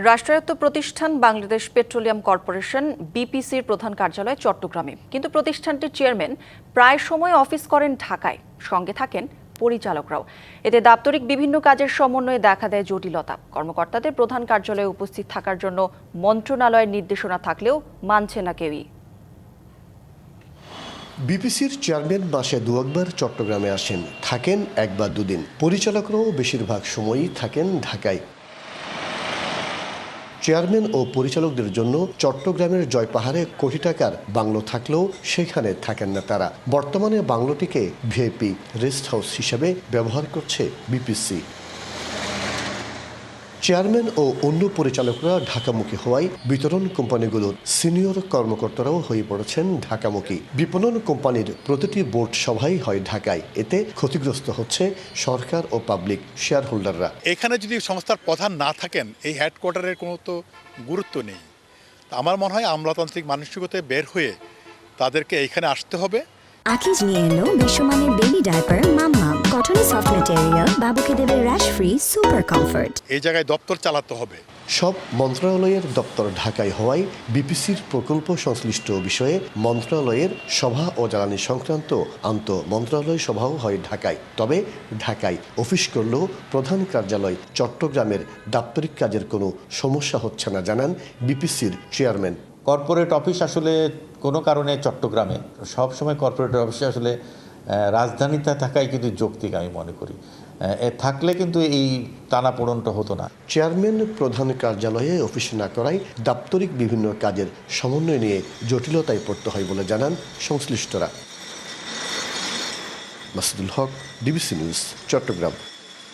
রাষ্ট্রায়ত্ত প্রতিষ্ঠান Bangladesh petroleum corporation বিপিসির প্রধান কার্যালয় চট্টগ্রামে, কিন্তু প্রতিষ্ঠানটির চেয়ারম্যান প্রায় সময় অফিস করেন ঢাকায়, সঙ্গে থাকেন পরিচালকরাও। এতে দাপ্তরিক বিভিন্ন কাজের সমন্বয়ে দেখা দেয় জটিলতা। কর্মকর্তাদের প্রধান কার্যালয়ে উপস্থিত থাকার জন্য মন্ত্রণালয়ের নির্দেশনা থাকলেও মানছে না কেউই। বিপিসির চেয়ারম্যান মাসে দু একবার চট্টগ্রামে আসেন, থাকেন এক বা দুদিন। পরিচালকরাও বেশিরভাগ সময়ই থাকেন ঢাকায়। চেয়ারম্যান ও পরিচালকদের জন্য চট্টগ্রামের জয়পাহাড়ে কোটি টাকার বাংলো থাকলেও সেখানে থাকেন না তারা। বর্তমানে বাংলোটিকে ভিআইপি রেস্ট হাউস হিসেবে ব্যবহার করছে বিপিসি। চেয়ারম্যান ও অন্য পরিচালকরা ঢাকামুখী হওয়ায় বিতরণ কোম্পানিগুলোর সিনিয়র কর্মকর্তারাও হয়ে পড়েছেন ঢাকামুখী। বিপণন কোম্পানির প্রতিটি বোর্ড সভাই হয় ঢাকায়। এতে ক্ষতিগ্রস্ত হচ্ছে সরকার ও পাবলিক শেয়ার হোল্ডাররা। এখানে যদি সংস্থার প্রধান না থাকেন, এই হেডকোয়ার্টারের কোনো তো গুরুত্ব নেই। আমার মনে হয় আমলাতান্ত্রিক মানসিকতায় বের হয়ে তাদেরকে এইখানে আসতে হবে। আকিজ নিয়ে এলো বিশ্বমানের বেবি ডায়াপার মাম্মা, কটনে সফট ম্যাটেরিয়াল, বাবুকে দেবে র্যাশ ফ্রি সুপার কমফর্ট। এই জায়গায় দপ্তর চালাতে হবে। সব মন্ত্রণালয়ের দপ্তর ঢাকায় হওয়ায় বিপিসির প্রকল্প সংশ্লিষ্ট বিষয়ে মন্ত্রণালয়ের সভা ও জ্বালানি সংক্রান্ত আন্তঃ মন্ত্রণালয় সভাও হয় ঢাকায়। তবে ঢাকায় অফিস করলেও প্রধান কার্যালয় চট্টগ্রামের দাপ্তরিক কাজের কোনো সমস্যা হচ্ছে না জানান বিপিসির চেয়ারম্যান। কর্পোরেট অফিস আসলে কোনো কারণে চট্টগ্রামে, সবসময় কর্পোরেট অফিসে আসলে রাজধানীতে থাকাই কিন্তু যৌক্তিক আমি মনে করি। থাকলে কিন্তু এই টানাপোড়েনটা হতো না। চেয়ারম্যান প্রধান কার্যালয়ে অফিস না করায় দাপ্তরিক বিভিন্ন কাজের সমন্বয় নিয়ে জটিলতায় পড়তে হয় বলে জানান সংশ্লিষ্টরা। মাসুদুল হক, ডিবিসি নিউজ, চট্টগ্রাম।